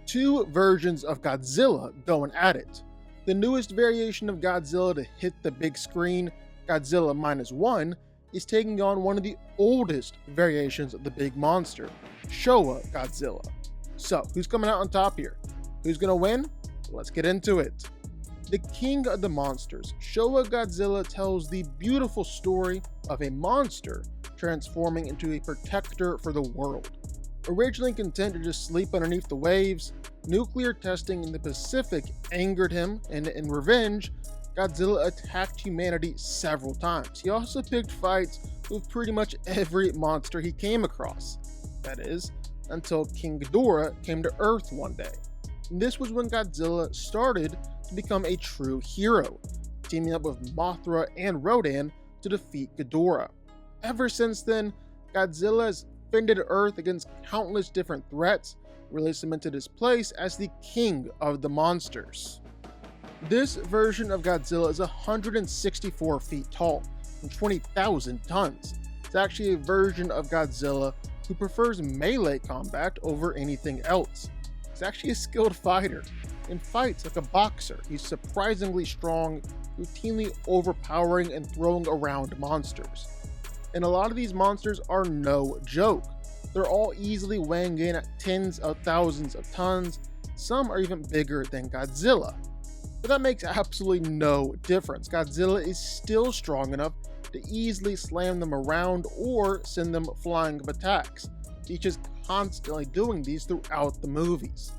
two versions of Godzilla going at it. The newest variation of Godzilla to hit the big screen, Godzilla Minus One, is taking on one of the oldest variations of the big monster, Showa Godzilla. So, who's coming out on top here? Who's gonna win? Let's get into it. The king of the monsters, Showa Godzilla tells the beautiful story of a monster transforming into a protector for the world. Originally content to just sleep underneath the waves, nuclear testing in the Pacific angered him, and in revenge, Godzilla attacked humanity several times. He also picked fights with pretty much every monster he came across. That is, until King Ghidorah came to Earth one day. And this was when Godzilla started to become a true hero, teaming up with Mothra and Rodan to defeat Ghidorah. Ever since then, Godzilla has fended Earth against countless different threats, really cemented his place as the king of the monsters. This version of Godzilla is 164 feet tall and 20,000 tons. It's actually a version of Godzilla who prefers melee combat over anything else. He's actually a skilled fighter and fights like a boxer. He's surprisingly strong, routinely overpowering and throwing around monsters. And a lot of these monsters are no joke. They're all easily weighing in at tens of thousands of tons. Some are even bigger than Godzilla. But that makes absolutely no difference. Godzilla is still strong enough to easily slam them around or send them flying of attacks. He's just constantly doing these throughout the movies.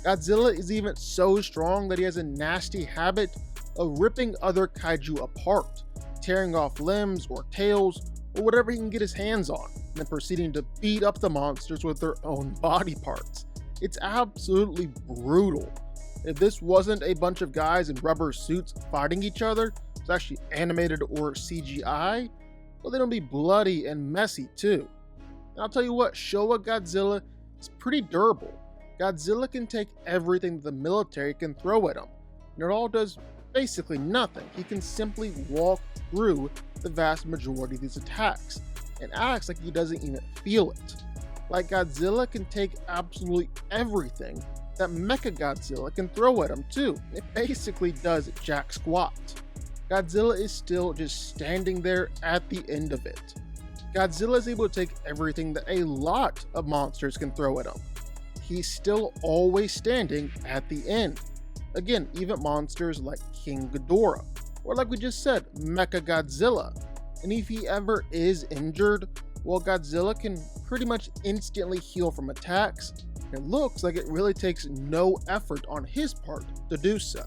Godzilla is even so strong that he has a nasty habit of ripping other kaiju apart, tearing off limbs or tails or whatever he can get his hands on, and then proceeding to beat up the monsters with their own body parts. It's absolutely brutal. If this wasn't a bunch of guys in rubber suits fighting each other, it's actually animated or CGI, well, then it'll be bloody and messy too. And I'll tell you what, Showa Godzilla is pretty durable. Godzilla can take everything that the military can throw at him, and it all does basically nothing. He can simply walk through the vast majority of these attacks, and acts like he doesn't even feel it. Like Godzilla can take absolutely everything that Mechagodzilla can throw at him too. It basically does jack squat. Godzilla is still just standing there at the end of it. Godzilla is able to take everything that a lot of monsters can throw at him. He's still always standing at the end. Again, even monsters like King Ghidorah, or like we just said, Mechagodzilla. And if he ever is injured, well, Godzilla can pretty much instantly heal from attacks. It looks like it really takes no effort on his part to do so.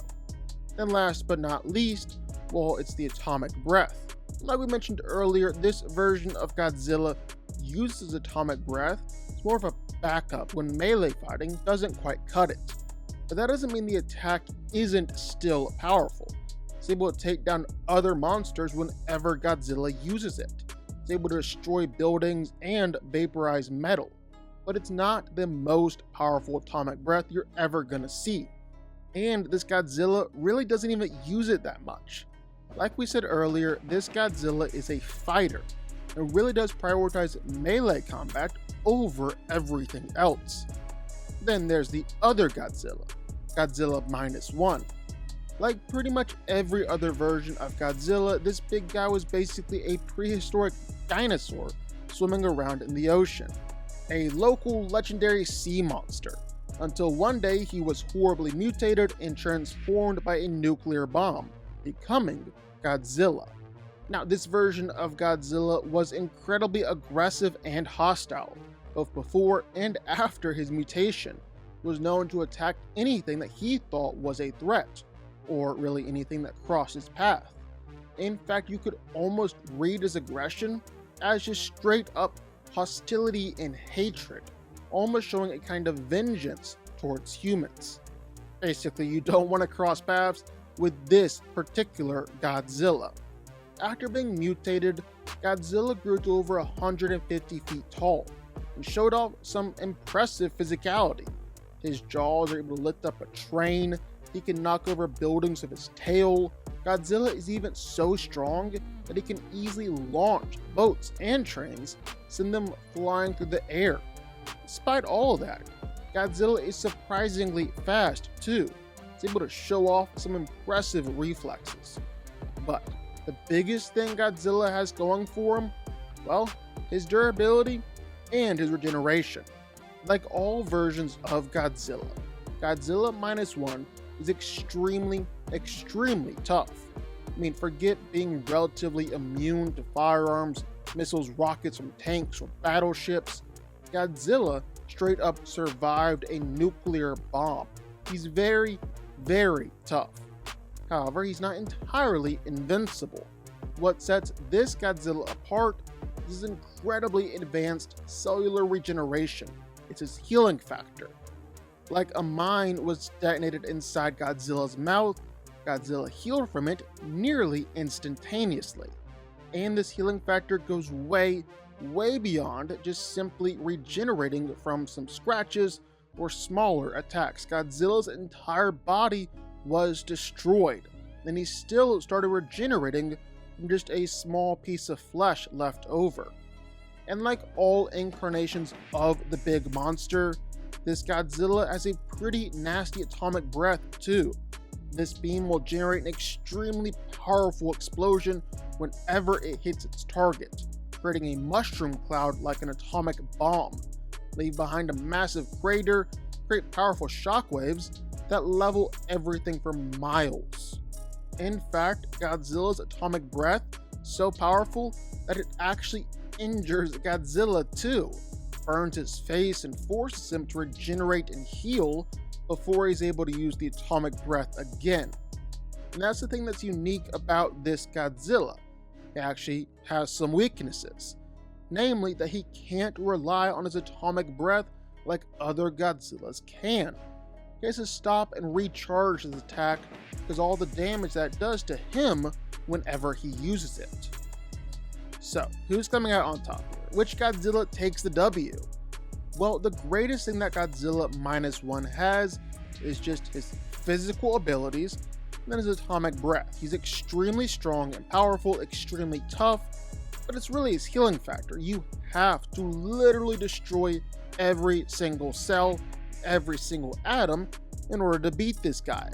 And last but not least, well, it's the atomic breath. Like we mentioned earlier, this version of Godzilla uses atomic breath. It's more of a backup when melee fighting doesn't quite cut it. But that doesn't mean the attack isn't still powerful. It's able to take down other monsters whenever Godzilla uses it. It's able to destroy buildings and vaporize metal. But it's not the most powerful atomic breath you're ever gonna see. And this Godzilla really doesn't even use it that much. Like we said earlier, this Godzilla is a fighter and really does prioritize melee combat over everything else. Then there's the other Godzilla, Godzilla Minus One. Like pretty much every other version of Godzilla, this big guy was basically a prehistoric dinosaur swimming around in the ocean. A local legendary sea monster, until one day he was horribly mutated and transformed by a nuclear bomb, becoming Godzilla. Now, this version of Godzilla was incredibly aggressive and hostile, both before and after his mutation. He was known to attack anything that he thought was a threat, or really anything that crossed his path. In fact, you could almost read his aggression as just straight up hostility and hatred, almost showing a kind of vengeance towards humans. Basically, you don't want to cross paths with this particular Godzilla. After being mutated, Godzilla grew to over 150 feet tall and showed off some impressive physicality. His jaws are able to lift up a train, he can knock over buildings with his tail. Godzilla is even so strong that he can easily launch boats and trains, send them flying through the air. Despite all of that, Godzilla is surprisingly fast too. It's able to show off some impressive reflexes. But the biggest thing Godzilla has going for him, well, his durability and his regeneration. Like all versions of Godzilla, Godzilla Minus One is extremely tough. I mean, forget being relatively immune to firearms, missiles, rockets from tanks or battleships. Godzilla straight up survived a nuclear bomb. He's very tough. However, he's not entirely invincible. What sets this Godzilla apart is his incredibly advanced cellular regeneration. It's his healing factor. Like a mine was detonated inside Godzilla's mouth, Godzilla healed from it nearly instantaneously. And this healing factor goes way beyond just simply regenerating from some scratches or smaller attacks. Godzilla's entire body was destroyed, and he still started regenerating from just a small piece of flesh left over. And like all incarnations of the big monster, this Godzilla has a pretty nasty atomic breath too. This beam will generate an extremely powerful explosion whenever it hits its target, creating a mushroom cloud like an atomic bomb, leave behind a massive crater, create powerful shockwaves that level everything for miles. In fact, Godzilla's atomic breath is so powerful that it actually injures Godzilla too, burns his face and forces him to regenerate and heal before he's able to use the atomic breath again. And that's the thing that's unique about this Godzilla. It actually has some weaknesses, namely that he can't rely on his atomic breath like other Godzillas can. He has to stop and recharge his attack because all the damage that it does to him whenever he uses it. So, who's coming out on top here? Which Godzilla takes the W? Well, the greatest thing that Godzilla Minus One has is just his physical abilities and then his atomic breath. He's extremely strong and powerful, extremely tough, but it's really his healing factor. You have to literally destroy every single cell, every single atom in order to beat this guy.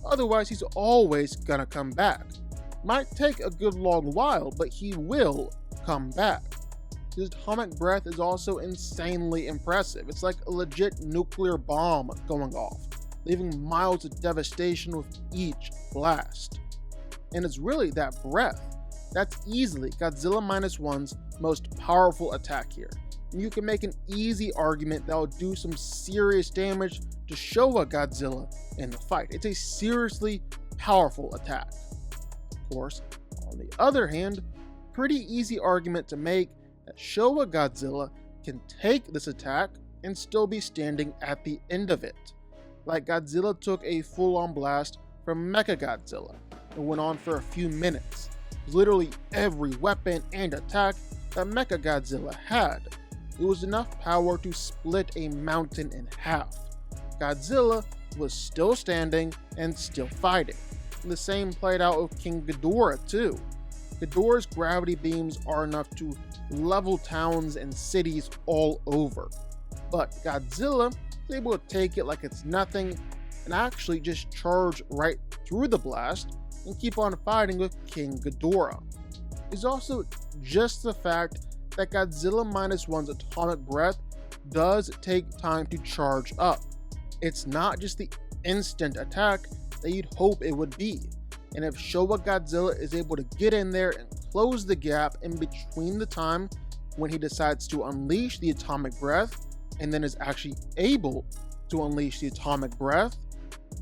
Otherwise, he's always gonna come back. Might take a good long while, but he will come back. His atomic breath is also insanely impressive. It's like a legit nuclear bomb going off, leaving miles of devastation with each blast. And it's really that breath that's easily Godzilla Minus One's most powerful attack here. And you can make an easy argument that will do some serious damage to Showa Godzilla in the fight. It's a seriously powerful attack. Of course, on the other hand, pretty easy argument to make that Showa Godzilla can take this attack and still be standing at the end of it. Like Godzilla took a full-on blast from Mechagodzilla and went on for a few minutes. Literally every weapon and attack that Mechagodzilla had. It was enough power to split a mountain in half. Godzilla was still standing and still fighting. And the same played out with King Ghidorah too. Ghidorah's gravity beams are enough to level towns and cities all over. But Godzilla is able to take it like it's nothing and actually just charge right through the blast and keep on fighting with King Ghidorah. It's also just the fact that Godzilla Minus One's atomic breath does take time to charge up. It's not just the instant attack that you'd hope it would be. And if Showa Godzilla is able to get in there and close the gap in between the time when he decides to unleash the atomic breath and then is actually able to unleash the atomic breath,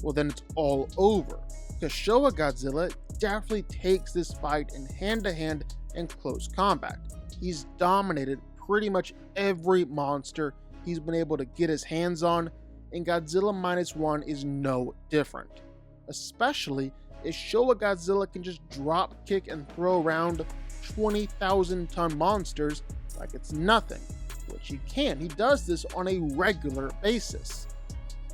well then it's all over. Because Showa Godzilla definitely takes this fight in hand-to-hand and close combat. He's dominated pretty much every monster he's been able to get his hands on, and Godzilla Minus One is no different. Especially if Showa Godzilla can just drop kick and throw around 20,000 ton monsters like it's nothing, which he can. He does this on a regular basis.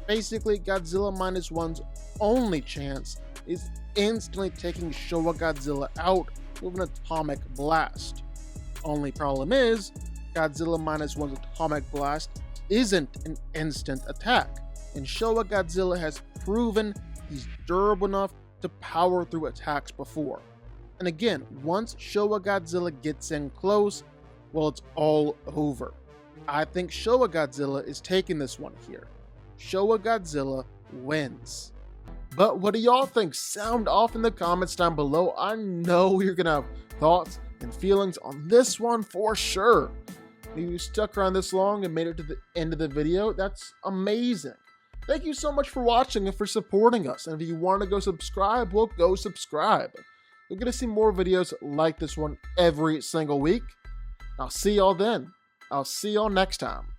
Basically, Godzilla Minus One's only chance is instantly taking Showa Godzilla out with an atomic blast. Only problem is, Godzilla Minus One's atomic blast isn't an instant attack, and Showa Godzilla has proven he's durable enough to power through attacks before. And again, once Showa Godzilla gets in close, well, it's all over. I think Showa Godzilla is taking this one here. Showa Godzilla wins. But what do y'all think? Sound off in the comments down below. I know you're gonna have thoughts and feelings on this one for sure. If you stuck around this long and made it to the end of the video, that's amazing. Thank you so much for watching and for supporting us. And if you want to go subscribe, well, go subscribe. You're going to see more videos like this one every single week. I'll see y'all then. I'll see y'all next time.